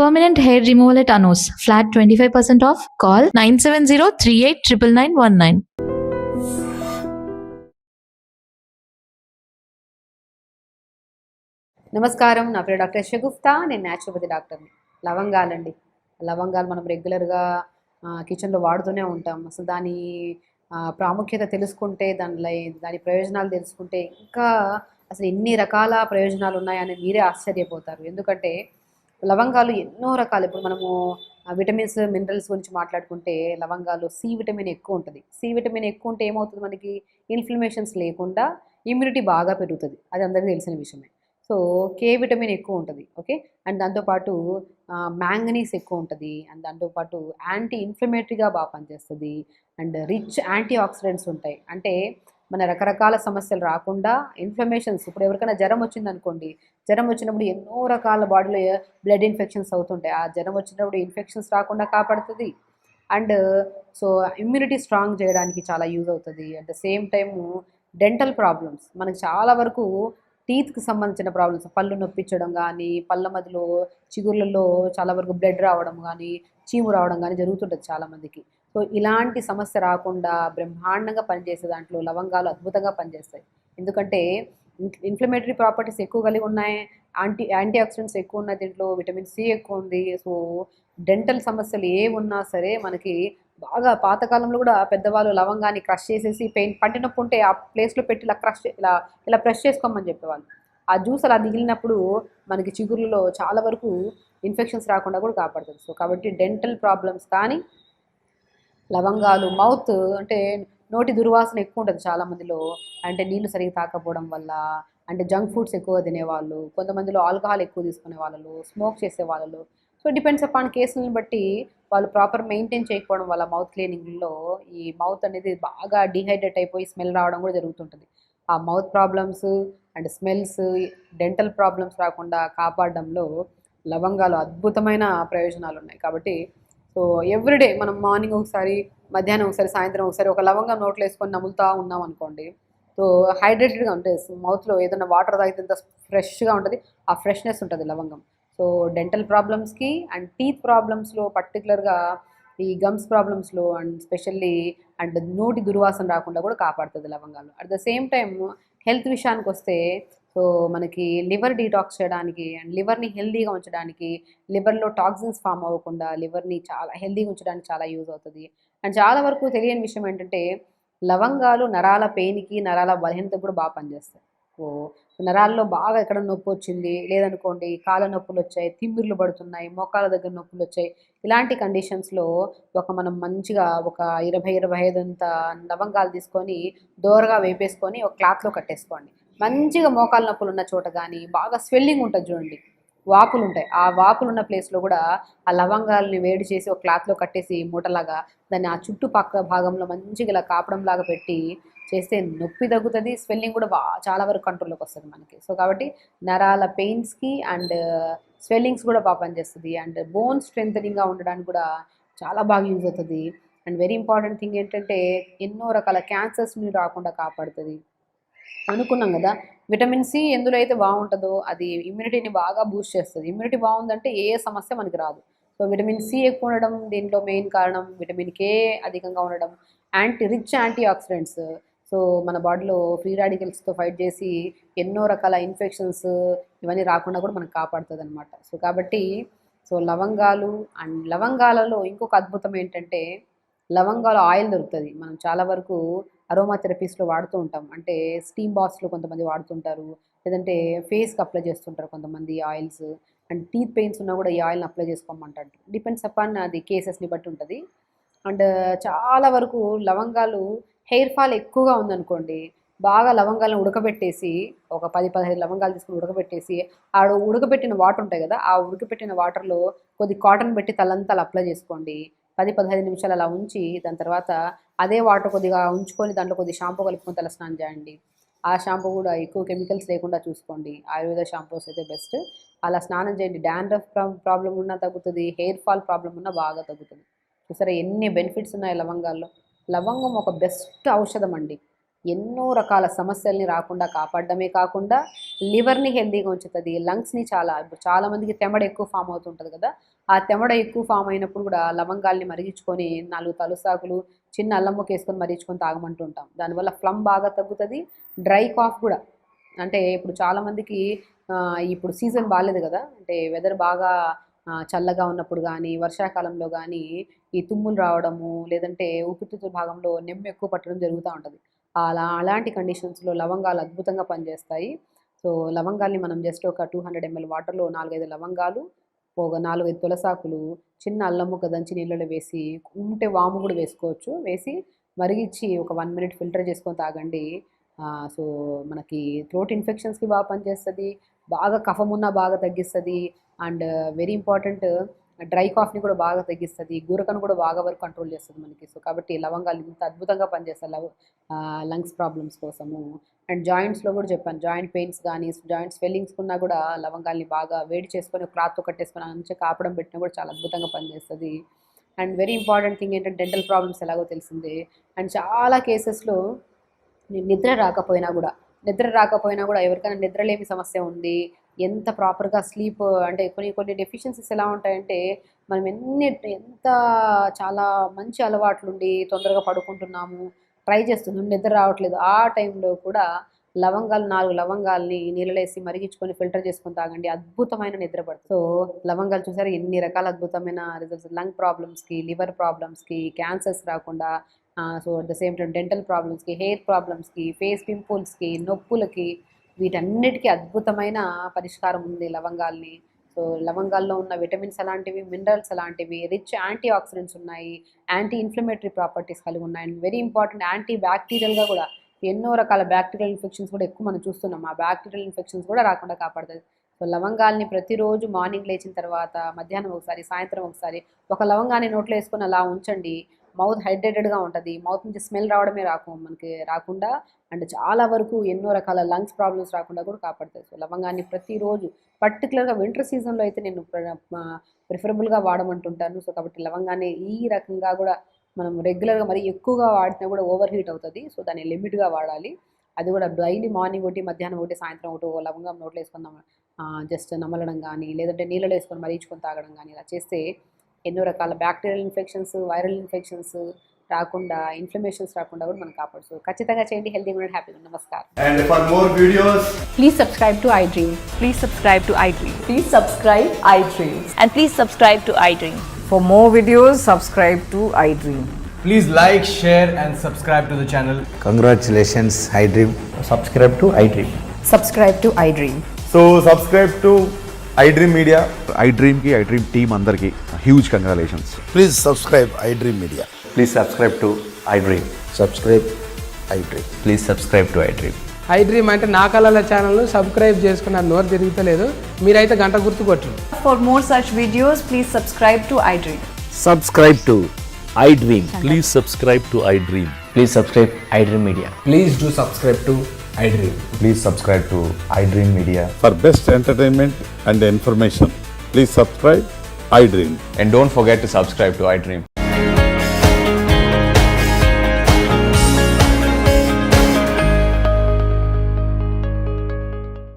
Permanent hair removal at Anos. Flat 25% off. Call 970-389919. నమస్కారం, నా పేరు డాక్టర్ షగుఫ్తా. నేను న్యాచురోపతి డాక్టర్ని. లవంగాలండి. లవంగాలు మనం రెగ్యులర్గా కిచెన్లో వాడుతూనే ఉంటాం. అసలు దాని ప్రాముఖ్యత తెలుసుకుంటే, దాని ప్రయోజనాలు తెలుసుకుంటే ఇంకా అసలు ఎన్ని రకాల ప్రయోజనాలు ఉన్నాయని మీరే ఆశ్చర్యపోతారు. ఎందుకంటే లవంగాలు ఎన్నో రకాలు. ఇప్పుడు మనము విటమిన్స్, మినరల్స్ గురించి మాట్లాడుకుంటే లవంగాలు సి విటమిన్ ఎక్కువ ఉంటుంది. సి విటమిన్ ఎక్కువ ఉంటే ఏమవుతుంది, మనకి ఇన్ఫ్లమేషన్స్ లేకుండా ఇమ్యూనిటీ బాగా పెరుగుతుంది. అది అందరికీ తెలిసిన విషయమే. సో కే విటమిన్ ఎక్కువ ఉంటుంది. ఓకే. అండ్ దాంతోపాటు మ్యాంగనీస్ ఎక్కువ ఉంటుంది. అండ్ దాంతోపాటు యాంటీ ఇన్ఫ్లమేటరీగా బాగా పనిచేస్తుంది. అండ్ రిచ్ యాంటీ ఆక్సిడెంట్స్ ఉంటాయి. అంటే మన రకరకాల సమస్యలు రాకుండా ఇన్ఫ్లమేషన్స్, ఇప్పుడు ఎవరికైనా జ్వరం వచ్చిందనుకోండి, జ్వరం వచ్చినప్పుడు ఎన్నో రకాల బాడీలో బ్లడ్ ఇన్ఫెక్షన్స్ అవుతుంటాయి. ఆ జ్వరం వచ్చినప్పుడు ఇన్ఫెక్షన్స్ రాకుండా కాపాడుతుంది. అండ్ సో ఇమ్యూనిటీ స్ట్రాంగ్ చేయడానికి చాలా యూజ్ అవుతుంది. At the same time dental problems, మనకి చాలా వరకు టీత్కి సంబంధించిన ప్రాబ్లమ్స్, పళ్ళు నొప్పించడం కానీ, పళ్ళ మధ్యలో చిగుర్లలో చాలా వరకు బ్లడ్ రావడం కానీ, చీము రావడం కానీ జరుగుతుంటుంది చాలామందికి. సో ఇలాంటి సమస్య రాకుండా బ్రహ్మాండంగా పనిచేసే దాంట్లో లవంగాలు అద్భుతంగా పనిచేస్తాయి. ఎందుకంటే ఇన్ఫ్లమేటరీ ప్రాపర్టీస్ ఎక్కువ కలిగి ఉన్నాయి, యాంటీ ఆక్సిడెంట్స్ ఎక్కువ ఉన్నాయి, దీంట్లో విటమిన్ సి ఎక్కువ ఉంది. సో డెంటల్ సమస్యలు ఏ ఉన్నా సరే మనకి బాగా, పాతకాలంలో కూడా పెద్దవాళ్ళు లవంగాన్ని క్రష్ చేసేసి పంటి నొప్పి ఉంటే ఆ ప్లేస్లో పెట్టి ఇలా ఇలా ప్రెస్ చేసుకోమని చెప్పేవాళ్ళు. ఆ జ్యూస్ అలా మిగిలినప్పుడు మనకి చిగురులో చాలా వరకు ఇన్ఫెక్షన్స్ రాకుండా కూడా కాపాడుతుంది. సో కాబట్టి డెంటల్ ప్రాబ్లమ్స్ కానీ, లవంగాలు, మౌత్ అంటే నోటి దుర్వాసన ఎక్కువ ఉంటుంది చాలామందిలో, అంటే నీళ్లు సరిగ్గా తాకపోవడం వల్ల, అంటే జంక్ ఫుడ్స్ ఎక్కువ తినేవాళ్ళు, కొంతమందిలో ఆల్కహాల్ ఎక్కువ తీసుకునే వాళ్ళు, స్మోక్ చేసే వాళ్ళు. సో డిపెండ్స్ అపాన్ కేసులను బట్టి వాళ్ళు ప్రాపర్ మెయింటైన్ చేయకపోవడం వల్ల మౌత్ క్లీనింగ్లో ఈ మౌత్ అనేది బాగా డీహైడ్రేట్ అయిపోయి స్మెల్ రావడం కూడా జరుగుతుంటుంది. ఆ mouth problems and smells, dental problems రాకుండా కాపాడడంలో లవంగాలు అద్భుతమైన ప్రయోజనాలు ఉన్నాయి. కాబట్టి సో ఎవ్రీడే మనం మార్నింగ్ ఒకసారి, మధ్యాహ్నం ఒకసారి, సాయంత్రం ఒకసారి ఒక లవంగం నోట్లో వేసుకొని నములుతూ ఉన్నాం అనుకోండి, సో హైడ్రేటెడ్గా ఉంటుంది. మౌత్లో ఏదైనా వాటర్ తాగితే ఎంత ఫ్రెష్గా ఉంటుంది, ఆ ఫ్రెష్నెస్ ఉంటుంది లవంగం. సో డెంటల్ ప్రాబ్లమ్స్కి అండ్ టీత్ ప్రాబ్లమ్స్లో, పర్టికులర్గా ఈ గమ్స్ ప్రాబ్లమ్స్లో అండ్ స్పెషల్లీ అండ్ నోటి దుర్వాసన రాకుండా కూడా కాపాడుతుంది లవంగాలు. At the same time health విషయానికి వస్తే, సో మనకి లివర్ డీటాక్స్ చేయడానికి అండ్ లివర్ని హెల్దీగా ఉంచడానికి, లివర్లో టాక్సిన్స్ ఫామ్ అవ్వకుండా లివర్ని చాలా హెల్దీగా ఉంచడానికి చాలా యూజ్ అవుతుంది. అండ్ చాలా వరకు తెలియని విషయం ఏంటంటే లవంగాలు నరాల పెయిన్కి, నరాల బలహీనతకు కూడా బాగా పనిచేస్తాయి. సో నరాల్లో బాగా ఎక్కడ నొప్పి వచ్చింది లేదనుకోండి, కాళ్ళ నొప్పులు వచ్చాయి, తిమ్మిర్లు పడుతున్నాయి, మోకాళ్ళ దగ్గర నొప్పులు వచ్చాయి, ఇలాంటి కండిషన్స్లో మనం మంచిగా ఒక 20-25 అంత లవంగాలు తీసుకొని దోరగా వేపేసుకొని ఒక క్లాత్లో కట్టేసుకోండి. మంచిగా మోకాళ్ళ నొప్పులు ఉన్న చోట కానీ, బాగా స్వెల్లింగ్ ఉంటుంది చూడండి, వాపులు ఉంటాయి, ఆ వాపులు ఉన్న ప్లేస్లో కూడా ఆ లవంగాలని వేడి చేసి ఒక క్లాత్లో కట్టేసి మూటలాగా దాన్ని ఆ చుట్టుపక్క భాగంలో మంచిగా ఇలా కాపడంలాగా పెట్టి చేస్తే నొప్పి తగ్గుతుంది, స్వెల్లింగ్ కూడా చాలా వరకు కంట్రోల్లోకి వస్తుంది మనకి. సో కాబట్టి నరాల పెయిన్స్కి అండ్ స్వెల్లింగ్స్ కూడా బాగా పనిచేస్తుంది. అండ్ బోన్ స్ట్రెంథనింగ్గా ఉండడానికి కూడా చాలా బాగా యూజ్ అవుతుంది. అండ్ వెరీ ఇంపార్టెంట్ థింగ్ ఏంటంటే ఎన్నో రకాల క్యాన్సర్స్ని రాకుండా కాపాడుతుంది. అనుకున్నాం కదా, విటమిన్ సి ఎందులో అయితే బాగుంటుందో అది ఇమ్యూనిటీని బాగా బూస్ట్ చేస్తుంది. ఇమ్యూనిటీ బాగుందంటే ఏ సమస్య మనకి రాదు. సో విటమిన్ సి ఎక్కువ ఉండడం దీంట్లో మెయిన్ కారణం, విటమిన్ కే అధికంగా ఉండడం, రిచ్ యాంటీ ఆక్సిడెంట్స్. సో మన బాడీలో ఫ్రీ రాడికల్స్తో ఫైట్ చేసి ఎన్నో రకాల ఇన్ఫెక్షన్స్ ఇవన్నీ రాకుండా కూడా మనకు కాపాడుతుంది అనమాట. సో కాబట్టి సో లవంగాలు అండ్ లవంగాలలో ఇంకొక అద్భుతం ఏంటంటే, లవంగాల ఆయిల్ దొరుకుతుంది. మనం చాలా వరకు అరోమా థెరపీస్లో వాడుతూ ఉంటాం. అంటే స్టీమ్ బాత్స్లో కొంతమంది వాడుతుంటారు, లేదంటే ఫేస్కి అప్లై చేస్తుంటారు కొంతమంది ఆయిల్స్. అండ్ టీత్ పెయిన్స్ ఉన్నా కూడా ఈ ఆయిల్ని అప్లై చేసుకోమంటారు. డిపెండ్స్ అపాన్ అది కేసెస్ని బట్టి ఉంటుంది. అండ్ చాలా వరకు లవంగాలు, హెయిర్ ఫాల్ ఎక్కువగా ఉందనుకోండి, బాగా లవంగాలను ఉడకబెట్టేసి ఒక 10-15 లవంగాలు తీసుకుని ఉడకబెట్టేసి ఆ ఉడకబెట్టిన వాటర్ ఉంటాయి కదా, ఆ ఉడకబెట్టిన వాటర్లో కొద్ది కాటన్ పెట్టి తలంతా అప్లై చేసుకోండి. 10-15 నిమిషాలు అలా ఉంచి దాని తర్వాత అదే వాటర్ కొద్దిగా ఉంచుకొని దాంట్లో కొద్దిగా షాంపూ కలుపుకొని తల స్నానం చేయండి. ఆ షాంపూ కూడా ఎక్కువ కెమికల్స్ లేకుండా చూసుకోండి, ఆయుర్వేద షాంపూస్ అయితే బెస్ట్. అలా స్నానం చేయండి. డాండ్రఫ్ ప్రాబ్లం ఉన్నా తగ్గుతుంది, హెయిర్ ఫాల్ ప్రాబ్లం ఉన్నా బాగా తగ్గుతుంది. చూసారా ఎన్ని బెనిఫిట్స్ ఉన్నాయి లవంగాల్లో. లవంగం ఒక బెస్ట్ ఔషధం అండి. ఎన్నో రకాల సమస్యల్ని రాకుండా కాపాడడమే కాకుండా లివర్ని హెల్తీగా ఉంచుతుంది, లంగ్స్ని ఇప్పుడు చాలామందికి తెమడ ఎక్కువ ఫామ్ అవుతుంటుంది కదా, ఆ తెమడ ఎక్కువ ఫామ్ అయినప్పుడు కూడా లవంగాల్ని మరిగించుకొని 4 తలుసాకులు చిన్న అల్లం ముక్క వేసుకొని మరిగించుకొని తాగమంటుంటాం. దానివల్ల ఫ్లమ్ బాగా తగ్గుతుంది, డ్రై కాఫ్ కూడా. అంటే ఇప్పుడు చాలామందికి ఇప్పుడు సీజన్ బాగాలేదు కదా, అంటే వెదర్ బాగా చల్లగా ఉన్నప్పుడు కానీ వర్షాకాలంలో కానీ ఈ తుమ్ములు రావడము, లేదంటే ఊపిరితిత్తుల భాగంలో నెమ్ము ఎక్కువ పట్టడం జరుగుతూ ఉంటుంది. అలాంటి కండిషన్స్లో లవంగాలు అద్భుతంగా పనిచేస్తాయి. సో లవంగాల్ని మనం జస్ట్ ఒక 200 ml వాటర్లో 4-5 లవంగాలు, ఒక 4-5 తులసాకులు, చిన్న అల్లం ముక్క దంచి నీళ్ళలో వేసి, ఉంటే వాము కూడా వేసుకోవచ్చు, వేసి మరిగించి ఒక 1 minute ఫిల్టర్ చేసుకొని తాగండి. సో మనకి థ్రోట్ ఇన్ఫెక్షన్స్కి బాగా పనిచేస్తుంది, బాగా కఫం ఉన్నా బాగా తగ్గిస్తుంది, అండ్ వెరీ ఇంపార్టెంట్ డ్రై కాఫ్ని కూడా బాగా తగ్గిస్తుంది, గురకను కూడా బాగా వరకు కంట్రోల్ చేస్తుంది మనకి. సో కాబట్టి లవంగాలు ఇంత అద్భుతంగా పనిచేస్తాయి లంగ్స్ ప్రాబ్లమ్స్ కోసము. అండ్ జాయింట్స్లో కూడా చెప్పాను, జాయింట్ పెయిన్స్ కానీ జాయింట్ స్వెల్లింగ్స్ ఉన్నా కూడా లవంగాల్ని బాగా వేడి చేసుకొని క్లాత్తో కట్టేసుకొని మంచిగా కాపడం పెట్టినా కూడా చాలా అద్భుతంగా పనిచేస్తుంది. అండ్ వెరీ ఇంపార్టెంట్ థింగ్ ఏంటంటే డెంటల్ ప్రాబ్లమ్స్ ఎలాగో తెలిసిందే. అండ్ చాలా కేసెస్లో నిద్ర రాకపోయినా కూడా ఎవరికైనా నిద్రలేమి సమస్య ఉంది, ఎంత ప్రాపర్గా స్లీప్, అంటే కొన్ని డెఫిషియన్సీస్ ఎలా ఉంటాయంటే మనం ఎంత చాలా మంచి అలవాట్లుండి తొందరగా పడుకుంటున్నాము, ట్రై చేస్తున్నాం, నిద్ర రావట్లేదు, ఆ టైంలో కూడా 4 లవంగాల్ని నీళ్ళలేసి మరిగించుకొని ఫిల్టర్ చేసుకొని తాగండి, అద్భుతమైన నిద్ర పడుతుంది. సో లవంగాలు చూసారు ఎన్ని రకాల అద్భుతమైన రిజల్ట్స్, లంగ్ ప్రాబ్లమ్స్కి, లివర్ ప్రాబ్లమ్స్కి, క్యాన్సర్స్ రాకుండా, so at the same time dental ప్రాబ్లమ్స్కి, హెయిర్ ప్రాబ్లమ్స్కి, ఫేస్ పింపుల్స్కి, నొప్పులకి, వీటన్నిటికీ అద్భుతమైన పరిష్కారం ఉంది లవంగాల్ని. సో లవంగాల్లో ఉన్న విటమిన్స్ అలాంటివి, మినరల్స్ అలాంటివి, రిచ్ యాంటీ ఆక్సిడెంట్స్ ఉన్నాయి, యాంటీ ఇన్ఫ్లమేటరీ ప్రాపర్టీస్ కలిగి ఉన్నాయి, అండ్ వెరీ ఇంపార్టెంట్ యాంటీ బ్యాక్టీరియల్గా కూడా. ఎన్నో రకాల బ్యాక్టీరియల్ ఇన్ఫెక్షన్స్ కూడా ఎక్కువ మనం చూస్తున్నాం, ఆ బ్యాక్టీరియల్ ఇన్ఫెక్షన్స్ కూడా రాకుండా కాపాడుతుంది. సో లవంగాల్ని ప్రతిరోజు మార్నింగ్ లేచిన తర్వాత, మధ్యాహ్నం ఒకసారి, సాయంత్రం ఒకసారి ఒక లవంగాన్ని నోట్లో వేసుకొని అలా ఉంచండి. మౌత్ హైడ్రేటెడ్గా ఉంటుంది, మౌత్ నుంచి స్మెల్ రావడమే మనకి రాకుండా, అండ్ చాలా వరకు ఎన్నో రకాల లంగ్స్ ప్రాబ్లమ్స్ రాకుండా కూడా కాపాడుతుంది. సో లవంగాన్ని ప్రతిరోజు, పర్టికులర్గా వింటర్ సీజన్లో అయితే నేను ప్రిఫరబుల్గా వాడమంటుంటాను. సో కాబట్టి లవంగాన్ని ఈ రకంగా కూడా మనం రెగ్యులర్గా మరి ఎక్కువగా వాడినా కూడా ఓవర్ హీట్ అవుతుంది. సో దాన్ని లిమిట్గా వాడాలి. అది కూడా డైలీ మార్నింగ్ ఒకటి, మధ్యాహ్నం ఒకటి, సాయంత్రం ఒకటి లవంగం నోట్లో వేసుకుందాం, జస్ట్ నమలడం కానీ, లేదంటే నీళ్ళలో వేసుకొని మరిగించుకొని తాగడం కానీ, ఇలా చేస్తే ఎన్నో రకాల బ్యాక్టీరియల్ ఇన్ఫెక్షన్స్, వైరల్ ఇన్ఫెక్షన్స్ రాకుండా, ఇన్ఫ్లమేషన్స్ రాకుండా కూడా మనం కాపాడు. సో ఖచ్చితంగా చేయండి, హెల్తీగా ఉండండి, హ్యాపీగా ఉండండి. నమస్కారం. And for more videos, Please subscribe to iDream. Please subscribe to iDream. Please subscribe iDream. And please subscribe to iDream. For more videos, subscribe to iDream. please like, share and subscribe to the channel. Congratulations, iDream. Subscribe to iDream. Subscribe to iDream. So subscribe to iDream Media. iDream ki iDream team అందరికి huge congratulations. Please subscribe iDream Media. Please subscribe to iDream. Subscribe iDream. Please subscribe to iDream. iDream అంటే నా కళల ఛానల్ను subscribe చేసుకున్న నోరు తిరుగుతలేదు, మీరైతే గంట గుర్తు కొట్టండి. For more such videos, please subscribe to iDream. Subscribe to iDream. Please subscribe to iDream. Please subscribe iDream Media. Please do subscribe to iDream. Please subscribe to iDream Media. For best entertainment and information, please subscribe iDream. And don't forget to subscribe to iDream.